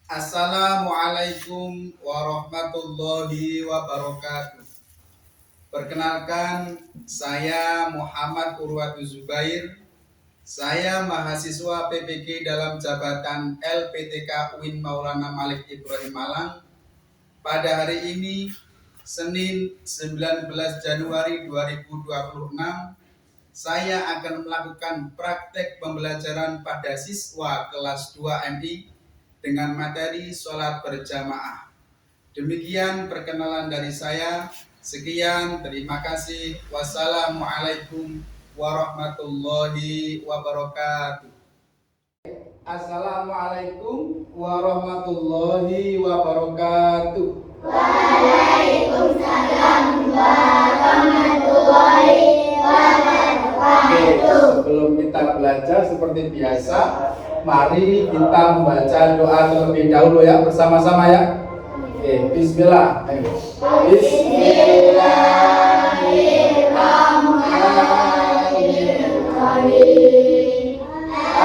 Assalamualaikum warahmatullahi wabarakatuh. Perkenalkan, saya Muhammad Urwatu Zubair. Saya mahasiswa PPG dalam jabatan LPTK UIN Maulana Malik Ibrahim Malang. Pada hari ini, Senin 19 Januari 2026, saya akan melakukan praktek pembelajaran pada siswa kelas 2 MI dengan materi sholat berjamaah. Demikian perkenalan dari saya. Sekian, terima kasih. Wassalamualaikum warahmatullahi wabarakatuh. Assalamualaikum warahmatullahi wabarakatuh. Waalaikumsalam warahmatullahi wabarakatuh. Sebelum kita belajar seperti biasa, mari kita membaca doa terlebih dahulu ya, bersama-sama ya. Bismillah. Bismillahirrahmanirrahim.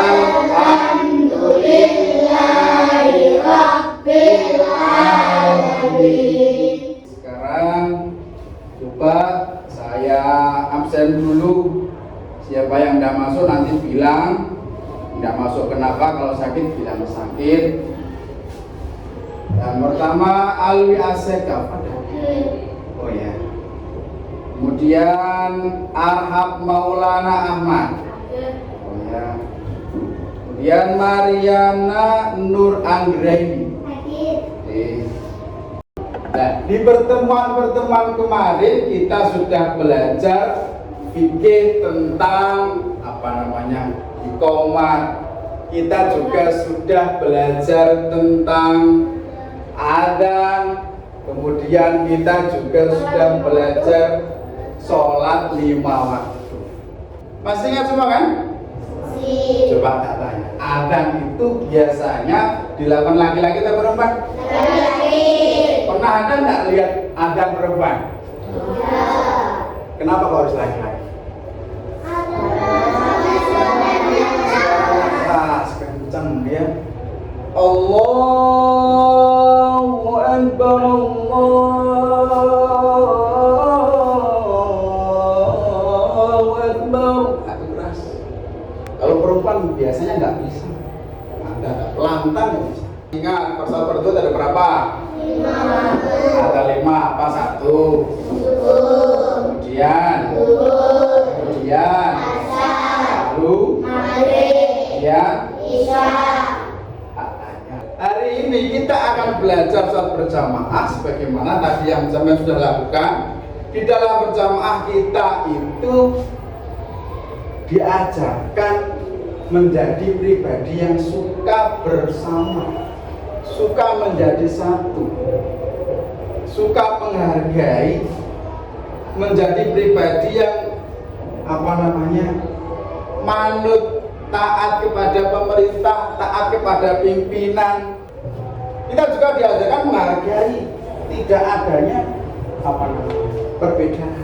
Alhamdulillahi rabbil alamin. Sekarang coba saya absen dulu. Siapa yang tidak masuk nanti bilang. Tidak masuk kenapa, kalau sakit bilang sakit. Yang pertama Alwi Aseka. Oh ya. Kemudian Arhab Maulana Ahmad. Oh ya. Kemudian Mariana Nur Anggraini. Nah, di pertemuan kemarin kita sudah belajar fikih tentang iqamah. Kita juga sudah belajar tentang adzan. Kemudian kita juga sudah belajar sholat 5 waktu. Masih ingat semua kan? Coba tak tanya, adzan itu biasanya dilakukan laki-laki atau perempuan? Laki-laki. Pernah ada nggak lihat adzan perempuan? Kenapa kok harus laki-laki? Kencang dia. Allahu Akbar, Allahu Akbar. Agak keras. Kalau perempuan biasanya nggak bisa. Ada lantang nggak bisa. Ingat, pasal pertut ada berapa? 5. Ada 5. Apa? 1. Kemudian lalu kemudian hari ini kita akan belajar sholat berjamaah sebagaimana tadi yang saya sudah lakukan. Di dalam berjamaah kita itu diajarkan menjadi pribadi yang suka bersama, suka menjadi satu, suka menghargai, menjadi pribadi yang manut, taat kepada pemerintah, taat kepada pimpinan. Kita juga diajarkan menghargai, tidak adanya perbedaan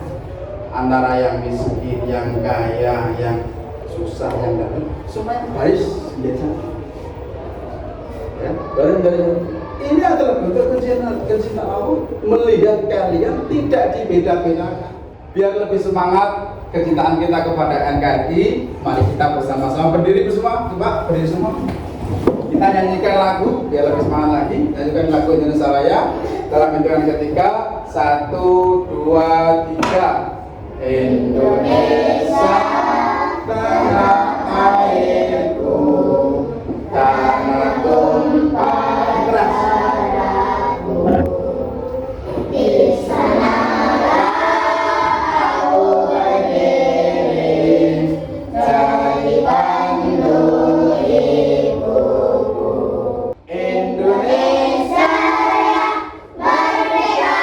antara yang miskin, yang kaya, yang susah, yang tidak. Semuanya baris biasa. Ya, bareng-bareng. Ini adalah bentuk kecintaan Allah, melihat kalian tidak dibeda-bedakan. Biar lebih semangat kecintaan kita kepada NKRI, mari kita bersama-sama berdiri bersama. Coba berdiri semua. Kita nyanyikan lagu biar lebih semangat lagi. Nyanyikan lagu Indonesia Raya dalam hitungan ketiga. 1, 2, 3. Indonesia tanah airku, tanah tumpah darahku. Di sanalah aku berdiri, jadi pandu ibuku. Indonesia Merdeka,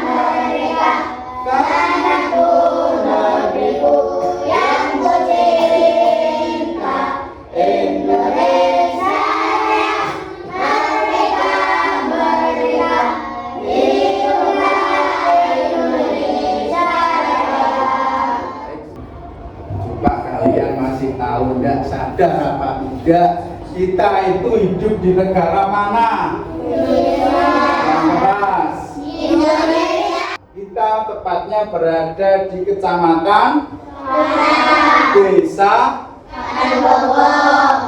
merdeka, tanahku, negeriku yang ku cinta. Indonesia merdeka, merdeka, hiduplah Indonesia Raya. Coba kalian masih tahu, tidak sadar apa tidak, Kita itu hidup di negara mana? Yang keras. Kita tepatnya berada di kecamatan desa.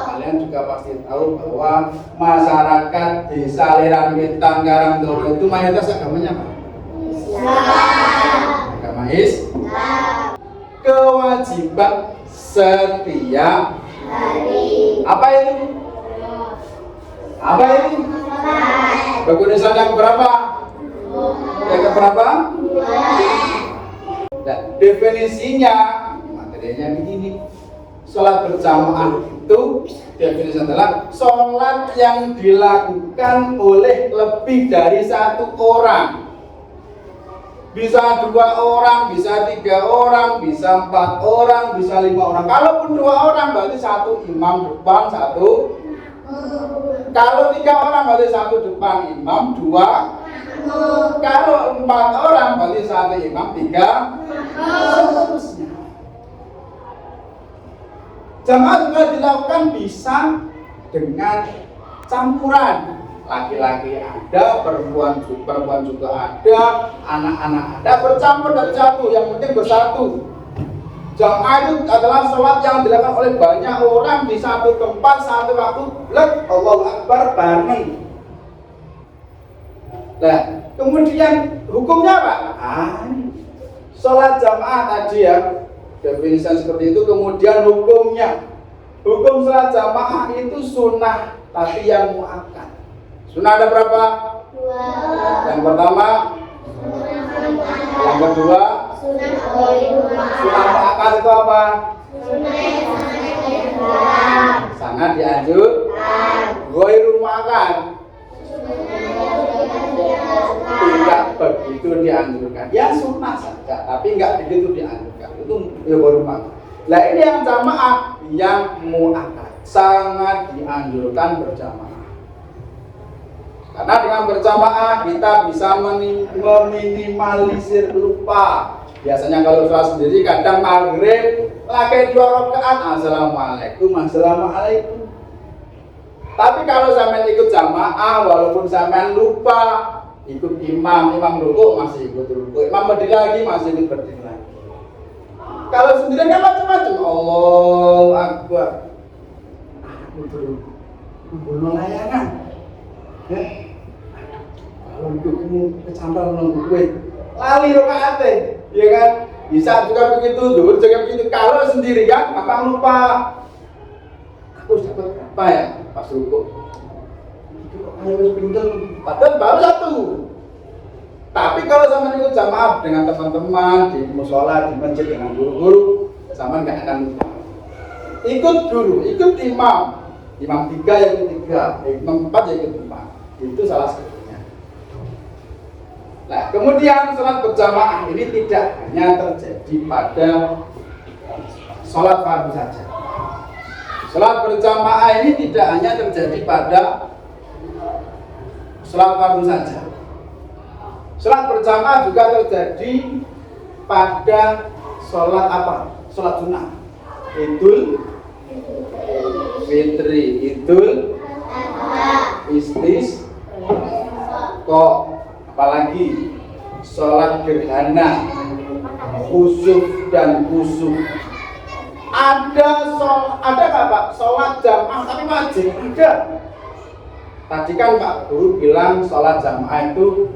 Kalian juga pasti tahu bahwa masyarakat desa Aliran Wetan Karangtoro itu mayoritas agamanya apa? Agama Islam. Kewajiban setiap hari. Apa itu? Apa itu? Rukun Islam yang berapa? Yang keberapa? Nah, definisinya, materinya begini. Sholat berjamaah itu definisinya adalah sholat yang dilakukan oleh lebih dari satu orang. Bisa 2 orang, bisa 3 orang, bisa 4 orang, bisa 5 orang. Kalaupun 2 orang berarti 1 imam depan, 1. Kalau 3 orang berarti 1 depan imam, 2. Kalau 4 orang berarti 1 imam, 3. Seterusnya. Jamaah juga dilakukan bisa dengan campuran. Laki-laki ada, perempuan juga ada, anak-anak ada, bercampur dan satu, yang penting bersatu. Jamaah itu adalah sholat yang dilakukan oleh banyak orang di satu tempat, satu waktu, Allahu Akbar bareng. Nah, kemudian hukumnya apa? Sholat jamaah tadi ya, definisi seperti itu. Kemudian hukumnya, hukum sholat jamaah itu sunnah, tapi yang muakkad. Sunnah ada berapa? 2. Yang pertama, yang kedua, sunnah muakkad itu apa? Sangat dianjurkan. Ghairul muakkad tidak begitu dianjurkan. Ya sunnah saja, tapi enggak begitu dianjurkan. Itu baru muakkad. Nah ini yang jamaah, yang muakkad sangat dianjurkan berjamaah. Karena dengan berjamaah kita bisa meminimalisir lupa. Biasanya kalau sholat sendiri kadang maghrib lagi 2 rakaat, assalamualaikum. Tapi kalau sampean ikut jamaah, walaupun sampean lupa, ikut imam rukuk masih ikut rukuk, imam berdiri lagi masih ikut berdiri lagi. Kalau sendiri kan macam-macam. Allahu Akbar. Betul. Bunuh layangan. Ya. Kalau kamu kecantol nunggu kue, lali rakaate, ya kan? Bisa juga begitu, dulu juga begitu. Kalau sendirian, gampang lupa. Aku dapat apa ya pas rukuk? Itu kok kayak pinter, padahal baru 1. Tapi kalau sama ikut jamaah dengan teman-teman di musola, di masjid dengan guru-guru, sama nggak akan lupa. Ikut guru, ikut imam 3 yang ketiga, imam 4 yang kelima. Itu salah satunya. Nah, kemudian sholat berjamaah ini tidak hanya terjadi pada sholat fardu saja. Sholat berjamaah ini tidak hanya terjadi pada sholat fardu saja. Sholat berjamaah juga terjadi pada sholat apa? Sholat sunnah. Idul Fitri, Idul Istisqa. Apalagi sholat gerhana, khusuf dan kusuf. Ada nggak Pak? Sholat jamaah tapi wajib ada. Tadi kan Pak Guru bilang sholat jamaah itu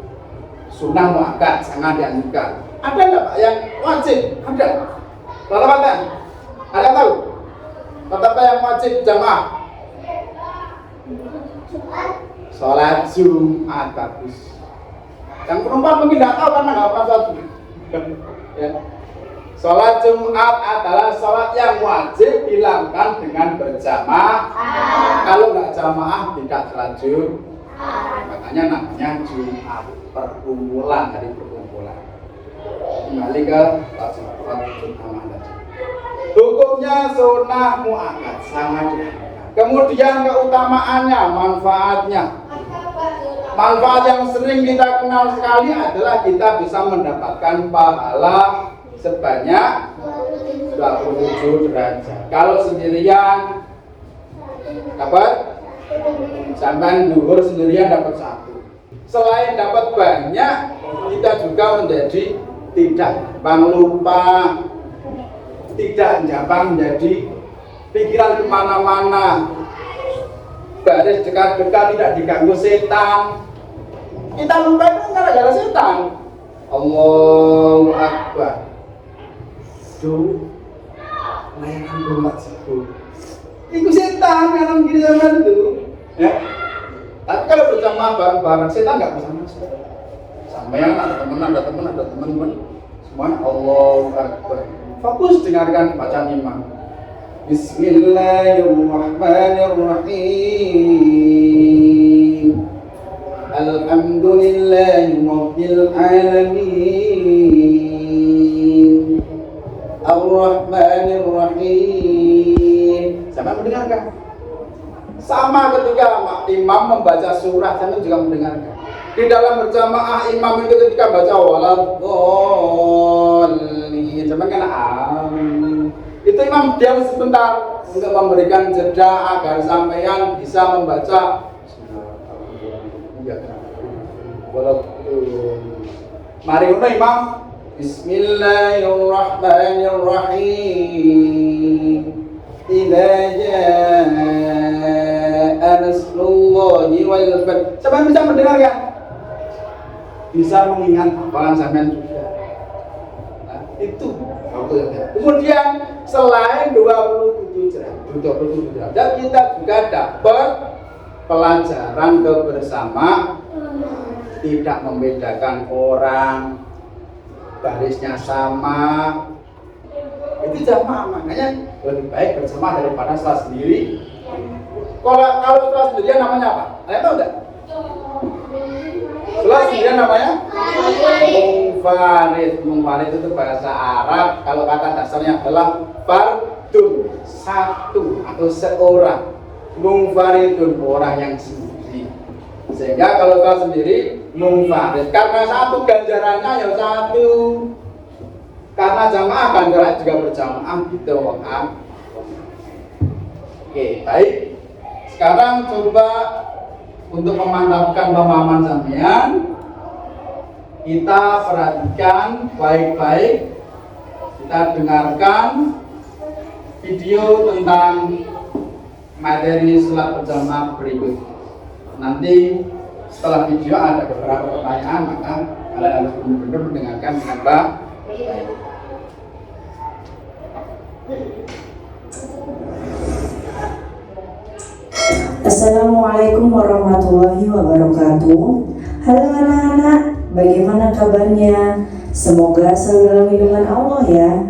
sunnah muakkad, sangat dianjurkan. Ada nggak Pak yang wajib? Ada. Rata-rata? Ada tahu? Rata-rata yang wajib jamaah? Sholat Jumat, bagus. Yang perempuan mungkin tidak tahu karena nggak pernah sholat Jumat. Ya. Sholat Jumat adalah sholat yang wajib dilakukan dengan berjamaah. Kalau nggak jamaah tidak sholat Jumat. Makanya namanya Jumat, perkumpulan, hari perkumpulan. Kembali ke sholat Jumat tadi. Hukumnya sunnah muakkad, sangat dianjurkan. Kemudian keutamaannya, manfaatnya. Manfaat yang sering kita kenal sekali adalah kita bisa mendapatkan pahala sebanyak 27 derajat. Kalau sendirian Dapat? Sampai zuhur sendirian dapat 1. Selain dapat banyak, kita juga menjadi tidak gampang lupa, tidak gampang menjadi pikiran kemana-mana, baris dekat-dekat tidak diganggu setan. Kita lupa itu gara-gara setan. Allahu Akbar. Duh, layanan rumah situ. Itu setan yang gini zaman itu. Ya. Tapi kalau berjamaah bareng-bareng setan nggak bisa masuk. Sampai ada teman-teman, semuanya Allahu Akbar. Fokus dengarkan bacaan imam. Bismillahirrahmanirrahim. Alhamdulillahi rabbil alamin. Ar-Rahmanir-Rahim. Sama mendengarkan. Sama ketika imam membaca surah, sama juga mendengarkan. Di dalam berjamaah imam itu ketika baca waladhdallin, sama kan amin. Itu imam diam sebentar untuk memberikan jeda agar sampeyan bisa membaca mari ngono imam. Bismillahirrahmanirrahim. Idza jaa nasrullahi wal fath. Siapa bisa mendengarkan? Bisa mengingat hafalan sampean juga. Nah, itu kemudian selain 27 derajat kita juga dapat pelajaran kebersamaan, tidak membedakan orang, barisnya sama. Itu jamaah, makanya lebih baik bersama daripada salat sendiri. Kalau salat sendirian namanya apa? Kalian tahu enggak? Salat sendirian namanya munfarid. Munfarid itu bahasa Arab. Kalau kata dasarnya adalah fardun, satu atau seorang. Munfaridun, orang yang sendiri. Sehingga kalau salat sendiri munfarid, karena satu ganjarannya ya satu. Karena jamaah ganjaran juga berjamaah gitu kan. Oke, baik. Sekarang coba untuk memantapkan pemahaman sampean, kita perhatikan baik-baik. Kita dengarkan video tentang materi salat berjamaah berikut. Nanti setelah video ada beberapa pertanyaan, maka kalian harus benar-benar mendengarkan dengan baik. Assalamualaikum warahmatullahi wabarakatuh. Halo anak-anak, bagaimana kabarnya? Semoga selalu dalam lindungan Allah ya.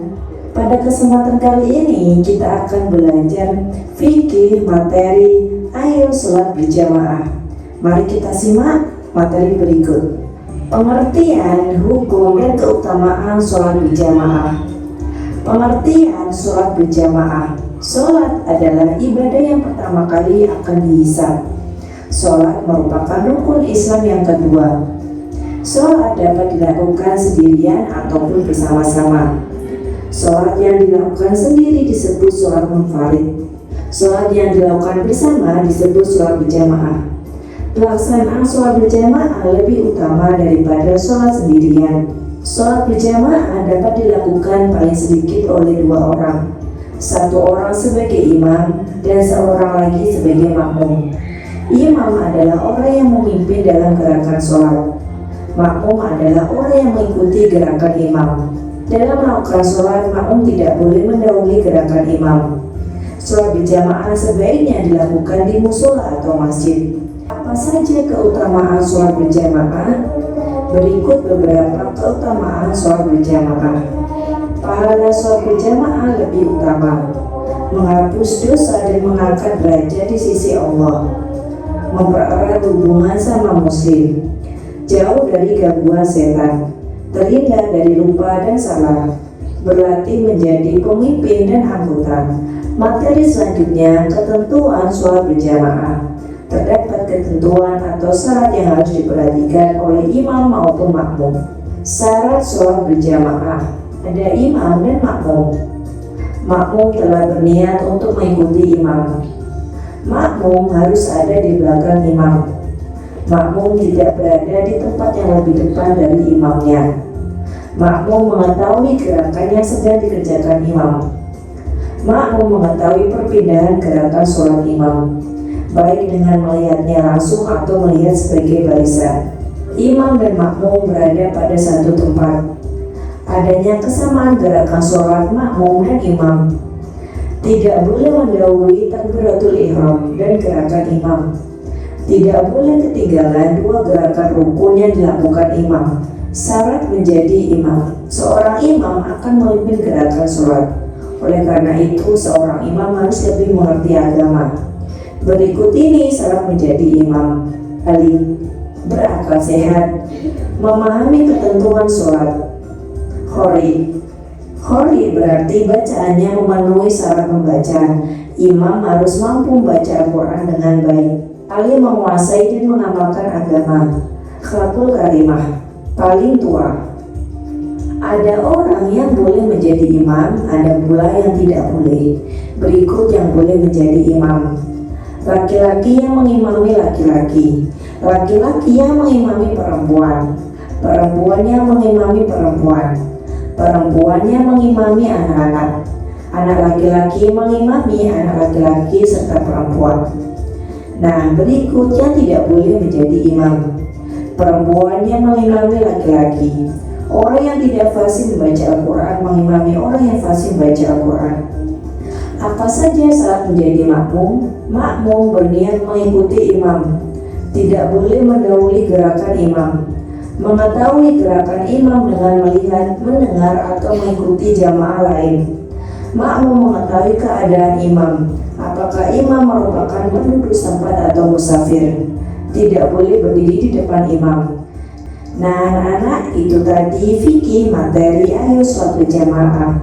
Pada kesempatan kali ini kita akan belajar fikih materi ayo sholat berjamaah. Mari kita simak materi berikut. Pengertian, hukum, dan keutamaan sholat berjamaah. Pengertian sholat berjamaah. Sholat adalah ibadah yang pertama kali akan dihisab. Sholat merupakan rukun Islam yang kedua. Sholat dapat dilakukan sendirian ataupun bersama-sama. Sholat yang dilakukan sendiri disebut sholat munfarid. Sholat yang dilakukan bersama disebut sholat berjamaah. Pelaksanaan sholat berjamaah lebih utama daripada sholat sendirian. Sholat berjamaah dapat dilakukan paling sedikit oleh 2 orang. 1 orang sebagai imam dan seorang lagi sebagai makmum. Imam adalah orang yang memimpin dalam gerakan sholat. Makmum adalah orang yang mengikuti gerakan imam. Dalam melakukan sholat, makmum tidak boleh mendahului gerakan imam. Sholat berjamaah sebaiknya dilakukan di musola atau masjid. Apa saja keutamaan sholat berjamaah? Berikut beberapa keutamaan sholat berjamaah. Pahala sholat berjamaah lebih utama, menghapus dosa dan mengangkat derajat di sisi Allah, mempererat hubungan sama muslim, jauh dari gangguan setan, terhindar dari lupa dan salah, berlatih menjadi pemimpin dan anggota. Materi selanjutnya, ketentuan sholat berjamaah. Terdapat ketentuan atau syarat yang harus diperhatikan oleh imam maupun makmum. Syarat sholat berjamaah. Ada imam dan makmum. Makmum telah berniat untuk mengikuti imam. Makmum harus ada di belakang imam. Makmum tidak berada di tempat yang lebih depan dari imamnya. Makmum mengetahui gerakan yang sedang dikerjakan imam. Makmum mengetahui perpindahan gerakan sholat imam, baik dengan melihatnya langsung atau melihat sebagai barisan. Imam dan makmum berada pada satu tempat. Adanya kesamaan gerakan sholat makmum dan imam. Tidak boleh mendahului takbiratul ihram dan gerakan imam. Tidak boleh ketinggalan dua gerakan rukun yang dilakukan imam. Syarat menjadi imam, seorang imam akan memimpin gerakan sholat. Oleh karena itu, seorang imam harus lebih mengerti agama. Berikut ini syarat menjadi imam. Alif, berakal sehat, memahami ketentuan sholat. Khori berarti bacaannya memenuhi syarat membaca. Imam harus mampu membaca Al-Quran dengan baik. Ali menguasai dan mengamalkan agama. Khalaqul karimah, paling tua. Ada orang yang boleh menjadi imam, ada pula yang tidak boleh. Berikut yang boleh menjadi imam. Laki-laki yang mengimami laki-laki, laki-laki yang mengimami perempuan, perempuan yang mengimami perempuan, perempuan yang mengimami anak-anak, anak laki-laki mengimami anak laki-laki serta perempuan. Nah, berikut yang tidak boleh menjadi imam. Perempuan yang mengimami laki-laki, orang yang tidak fasih membaca Al-Quran mengimami orang yang fasih membaca Al-Quran. Apa saja syarat menjadi makmum? Makmum berniat mengikuti imam, tidak boleh mendahului gerakan imam, mengetahui gerakan imam dengan melihat, mendengar atau mengikuti jamaah lain. Makmum mengetahui keadaan imam, apakah imam merupakan penduduk setempat atau musafir. Tidak boleh berdiri di depan imam. Nah anak-anak, itu tadi fikih materi ayo sholat berjamaah.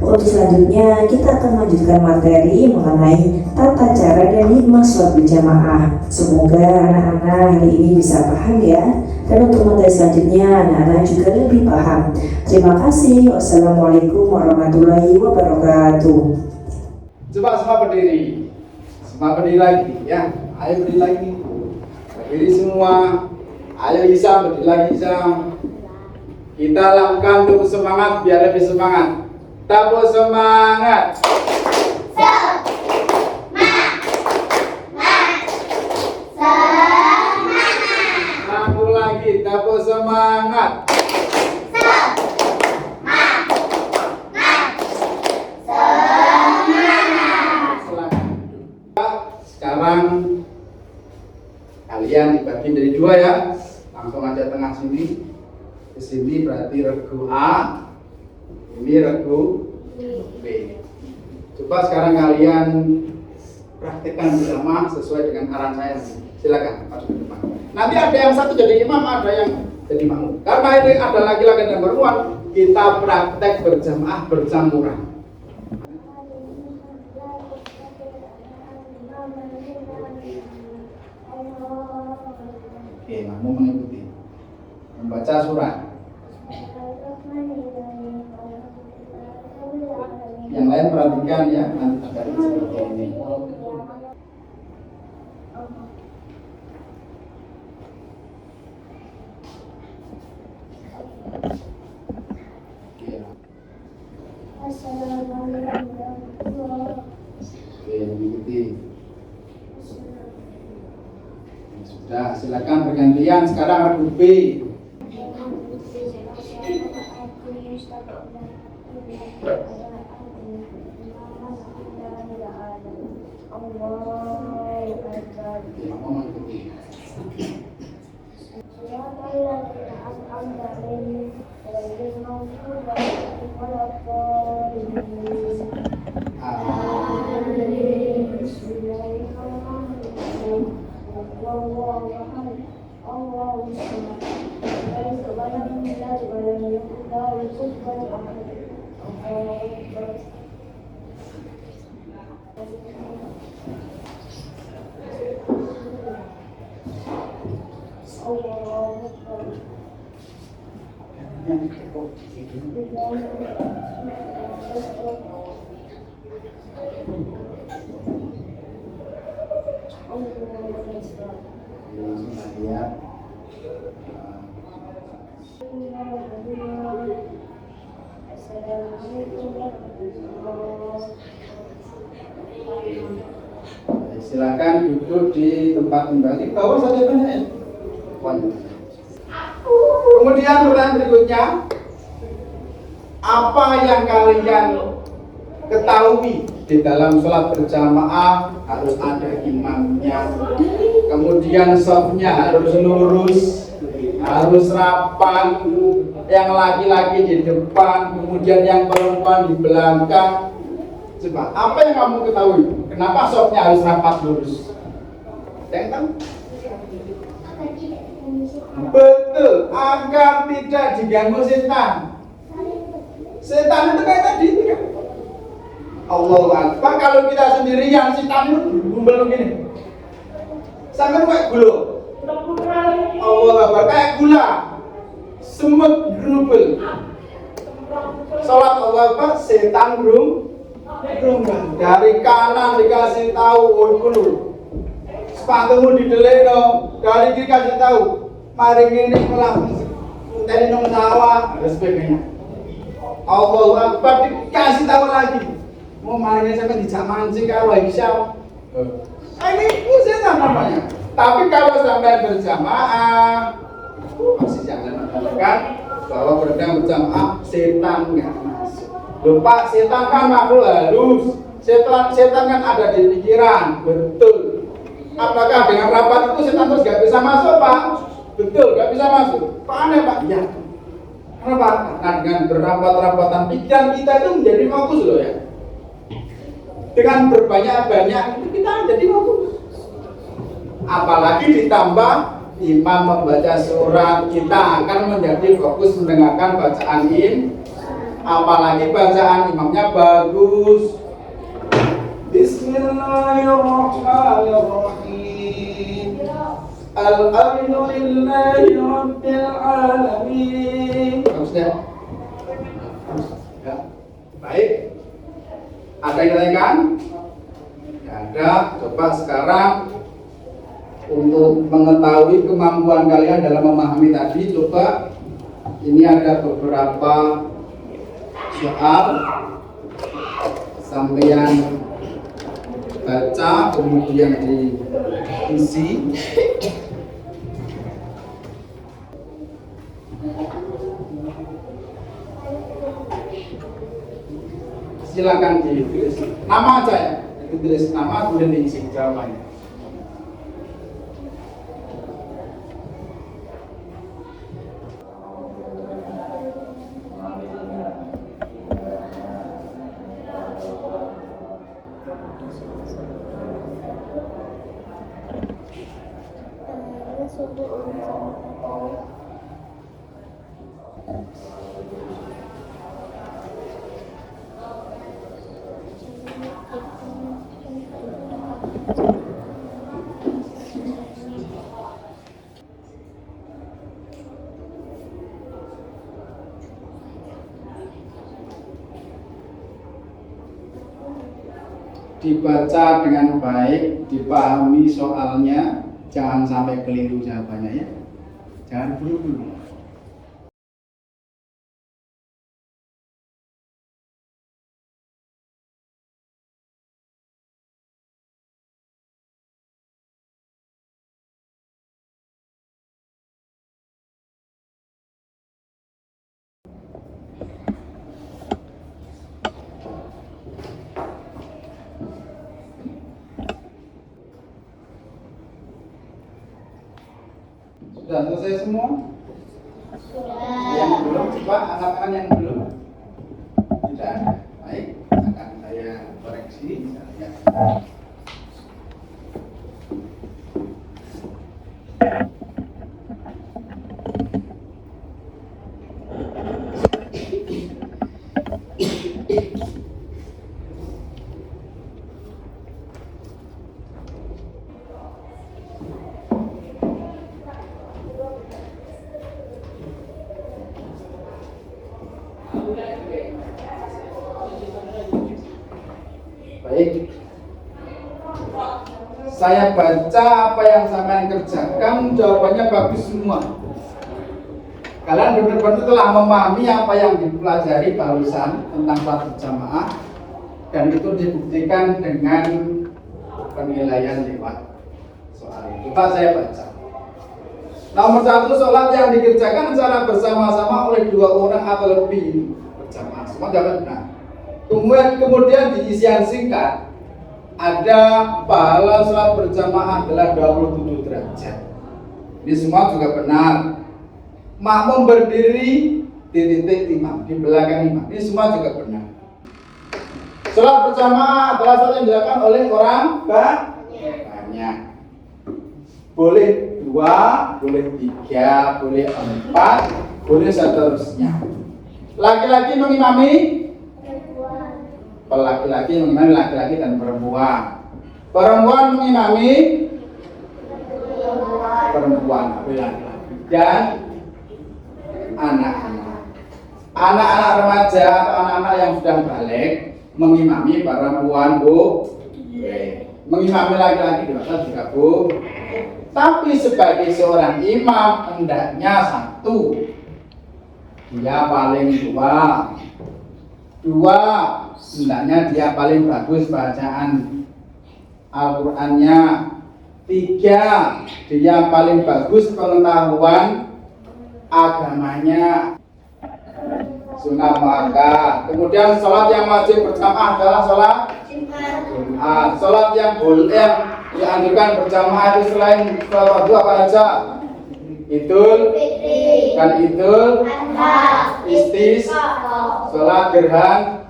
Untuk selanjutnya kita akan melanjutkan materi mengenai tata cara dan hikmah sholat berjamaah. Semoga anak-anak hari ini bisa paham ya. Dan untuk materi selanjutnya anak-anak juga lebih paham. Terima kasih. Wassalamualaikum warahmatullahi wabarakatuh. Coba semua berdiri. Semua berdiri lagi ya. Ayo berdiri lagi. Berdiri semua. Ayo Isa, berdiri lagi Isa. Kita lakukan untuk semangat biar lebih semangat. Tabu semangat. Tabu lagi, tabu semangat. Sekarang kalian dibagi dari dua ya. Langsung aja tengah sini. Di sini berarti regu A. Ini regu B. Coba sekarang kalian praktekkan bersama sesuai dengan arahan saya. Silakan masuk ke depan. Nanti ada yang satu jadi imam, ada yang jadi makmum. Karena ini ada laki-laki dan perempuan, kita praktek berjamaah bercampuran. Oke, makmum mengikuti. Membaca surat. Yang lain perhatikan ya, nanti ada seperti ini. Oke, mengikuti. Sudah, silakan bergantian. Sekarang regu B. langsung lagi ya. Silakan duduk di tempat kembali. Bawa saja banyak ya. Kemudian pertanyaan berikutnya, apa yang kalian ketahui di dalam sholat berjamaah harus ada imamnya, kemudian shofnya harus lurus, harus rapat, yang laki-laki di depan, kemudian yang perempuan di belakang. Coba, apa yang kamu ketahui? Kenapa shofnya harus rapat lurus? Yang tahu? Betul, agar tidak diganggu setan. Setan itu kayak tadi itu kan. Allahu Akbar, kalau kita sendirian setan itu gumbel begini. Sampai kayak gula. Allahu Akbar, kayak gula. Semut gumbel. Salat Allahu Akbar, setan gumbel. Dari kanan dikasih tahu, oh kulo. Sepatumu didelek no. Dari kiri kasih tahu. Mari ini pulang dari nong sawah dan sebagainya. Allahu Akbar dikasih tahu lagi. Mau maringnya sampai di zaman sih kalau Aisyah. Ini setan namanya. Tapi kalau sampai berjamaah masih jangan mengatakan bahwa berdang berjamaah setan nggak masuk. Lupa setan kan makhluk halus. Setan kan ada di pikiran, betul. Apakah dengan rapat itu setan terus nggak bisa masuk, Pak? Betul, nggak bisa masuk. Pak aneh, Pak? Ya. Kenapa? Karena dengan berapat-rapatan pikiran kita itu menjadi fokus loh ya. Dengan berbanyak-banyak itu kita jadi fokus. Apalagi ditambah imam membaca surat, kita akan menjadi fokus mendengarkan bacaan apalagi bacaan imamnya bagus. Bismillahirrahmanirrahim. Alhamdulillahi Rabbil Alamin. Maksudnya? Ya. Baik. Ada yang ditanyakan? Tidak ada. Coba sekarang untuk mengetahui kemampuan kalian dalam memahami tadi, coba ini ada beberapa soal sampeyan baca kemudian diisi. Silakan ditulis nama aja ya, ditulis nama kemudian diisi jawabannya. Dibaca dengan baik, dipahami soalnya, jangan sampai keliru jawabannya ya. Jangan buru-buru. Sudah selesai semua? Sudah. Yang belum, coba angkat yang belum. Tidak ada. Baik, akan saya koreksi. Misalnya. Baik, saya baca apa yang sampean kerjakan, jawabannya bagus semua. Kalian benar-benar telah memahami apa yang dipelajari barusan tentang sholat berjamaah, dan itu dibuktikan dengan penilaian lewat soal itu. Pak, saya baca. Nomor 1, sholat yang dikerjakan secara bersama-sama oleh 2 orang atau lebih berjamaah. Semua jawab benar. Kemudian di isian singkat ada pahala sholat berjamaah adalah 27 derajat. Ini semua juga benar. Makmum berdiri di titik imam, di belakang imam. Ini semua juga benar. Sholat berjamaah adalah sholat yang dilakukan oleh orang banyak. Boleh 2, boleh 3, boleh 4, boleh seterusnya. Laki-laki mengimami, laki-laki mengimami laki-laki dan perempuan. Perempuan mengimami perempuan, laki-laki dan anak-anak. Anak-anak remaja atau anak-anak yang sudah balik mengimami perempuan, mengimami laki-laki dewasa juga Tapi sebagai seorang imam hendaknya 1, dia paling 2, hendaknya dia paling bagus bacaan Al-Qur'annya. 3, dia paling bagus pengetahuan agamanya, sunnah muakkad. Kemudian sholat yang wajib berjamaah adalah sholat Jumat. Sholat yang boleh dianjurkan berjamaah itu selain sholat wajib apa aja? Idul Istis, sholat gerhana,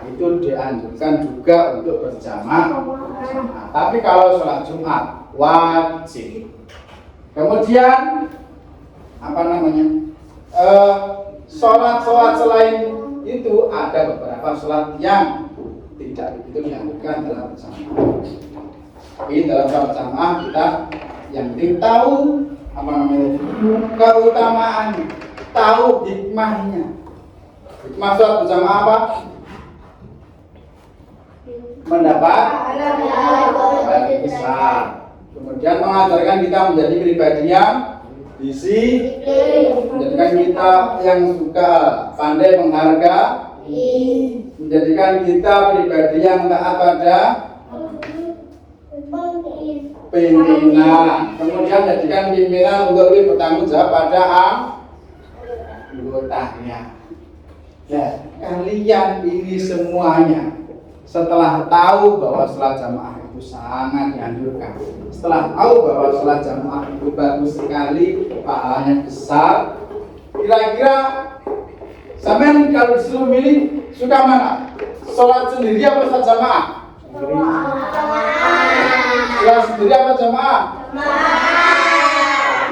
itu dianjurkan juga untuk berjamaah. Tapi kalau sholat Jumat wajib. Kemudian sholat selain itu ada beberapa sholat yang tidak begitu dianjurkan dalam berjamaah. Tapi dalam sholat berjamaah kita yang penting tahu keutamaan, tahu hikmahnya. Hikmah sholat berjamaah apa? Mendapat pahala besar. Kemudian mengajarkan kita menjadi pribadi yang menjadikan kita yang suka pandai menghargai, menjadikan kita pribadi yang taat pada pimpinan. Kemudian jadikan pimpinan untuk lebih bertanggung jawab pada anggotanya. Ya, kalian ini semuanya setelah tahu bahwa sholat jamaah itu sangat dianjurkan, setelah tahu bahwa sholat jamaah itu bagus sekali, pahalanya besar, kira-kira sampean kalau disuruh milih suka mana? Sholat sendiri apa sholat jamaah? Sholat sendiri apa jamaah?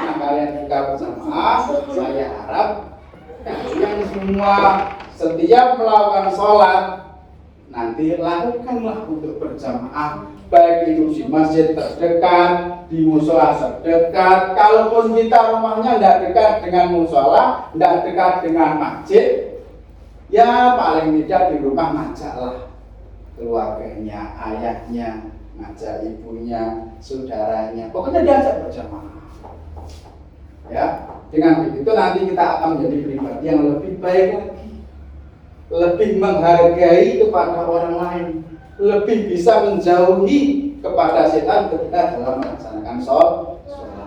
Nah, kalian suka berjamaah, saya harap kalian semua setiap melakukan sholat nanti lakukanlah untuk berjamaah, baik itu di masjid terdekat, di musola terdekat. Kalaupun kita rumahnya tidak dekat dengan musola, tidak dekat dengan masjid, ya paling tidak di rumah ngajaklah keluarganya, ayahnya, ngajak ibunya, saudaranya, pokoknya diajak berjamaah. Ya, dengan begitu nanti kita akan menjadi pribadi yang lebih baik lagi, lebih menghargai kepada orang lain, lebih bisa menjauhi kepada setan ketika dalam melaksanakan sholat.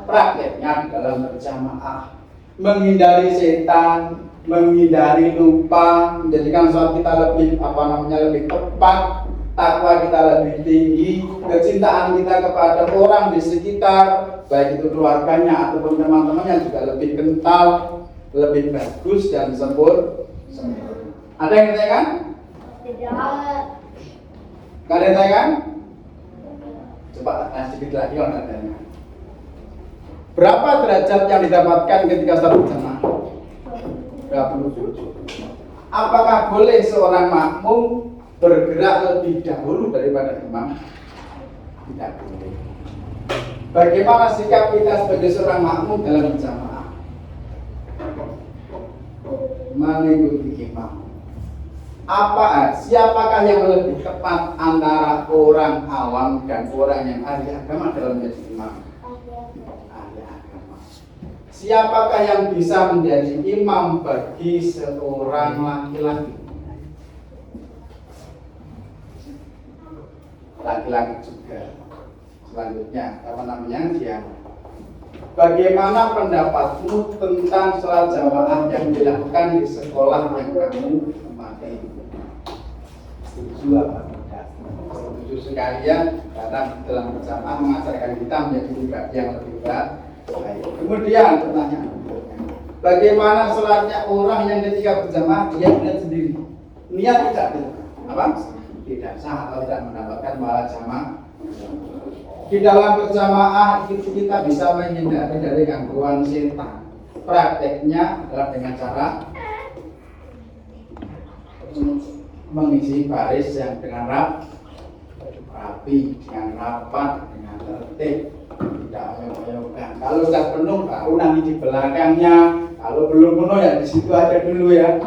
Prakteknya dalam berjamaah, menghindari setan, menghindari lupa, menjadikan sholat kita lebih lebih tepat, takwa kita lebih tinggi, kecintaan kita kepada orang di sekitar, baik itu keluarganya ataupun teman-temannya juga lebih kental, lebih bagus dan sempurna. Ada yang ditanyakan? Tidak. Gak ada yang ditanyakan? Coba sedikit lagi kalau ada yang. Berapa derajat yang didapatkan ketika sholat berjamaah? 27. Apakah boleh seorang makmum bergerak lebih dahulu daripada imam? Tidak boleh. Bagaimana sikap kita sebagai seorang makmum dalam berjamaah? Mengikuti imam. Siapakah yang lebih tepat antara orang awam dan orang yang ahli agama dalam menjadi imam? Ahli agama. Siapakah yang bisa menjadi imam bagi seorang laki-laki? Laki-laki juga. Selanjutnya, apa namanya? Dia. Bagaimana pendapatmu tentang sholat jamaah yang dilakukan di sekolah yang kamu mati? Setuju apa tidak? Setuju sekalian karena dalam berjamaah mengajarkan kita menjadi pribadi yang lebih baik. Kemudian pertanyaan, bagaimana sholatnya orang yang ketika berjamaah dia melihat sendiri? Niat tidak apa? Tidak sah atau tidak mendapatkan pahala jamaah. Di dalam berjamaah itu kita bisa menghindari dari gangguan setan. Prakteknya adalah dengan cara mengisi baris yang dengan rapi, dengan rapat, dengan tertib, tidak oyok-oyokan. Kalau sudah penuh baru nanti di belakangnya. Kalau belum penuh ya di situ aja dulu ya.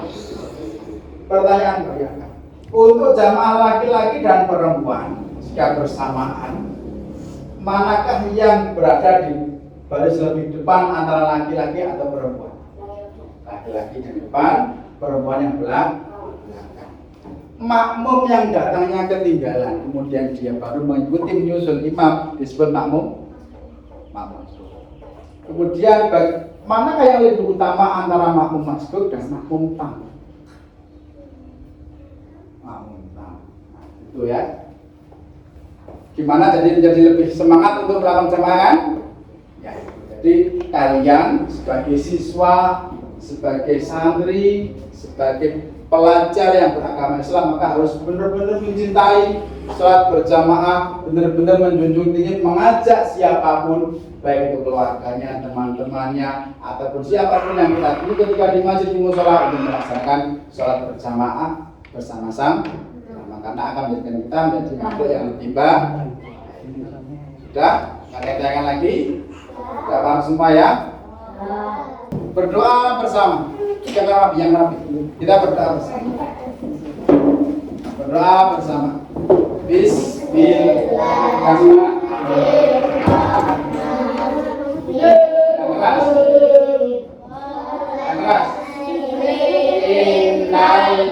Pertanyaan berikutnya, untuk jamaah laki-laki dan perempuan jika bersamaan, manakah yang berada di baris lebih depan antara laki-laki atau perempuan? Laki-laki di depan, perempuan yang belakang. Makmum yang datangnya ketinggalan, kemudian dia baru mengikuti menyusul imam disebut makmum. Kemudian manakah yang lebih utama antara makmum masbuk dan makmum tamu? Makmum tamu. Itu ya. Gimana jadi menjadi lebih semangat untuk melakukan jamaah kan? Ya, jadi kalian sebagai siswa, sebagai santri, sebagai pelajar yang beragama Islam maka harus benar-benar mencintai sholat berjamaah, benar-benar menjunjung tinggi, mengajak siapapun, baik itu keluarganya, teman-temannya, ataupun siapapun yang kita temui ketika di masjid mushola untuk melaksanakan sholat berjamaah bersama-sama. Karena akan menjadikan kita menjadi makhluk yang lebih baik. Sudah? Nggak ada tanyakan lagi? Sudah paham semua ya? Berdoa bersama. Kita yang rapi. Kita berdoa bersama. Berdoa bersama. Bismillahirrahmanirrahim. Yang keras. Yang keras. Innal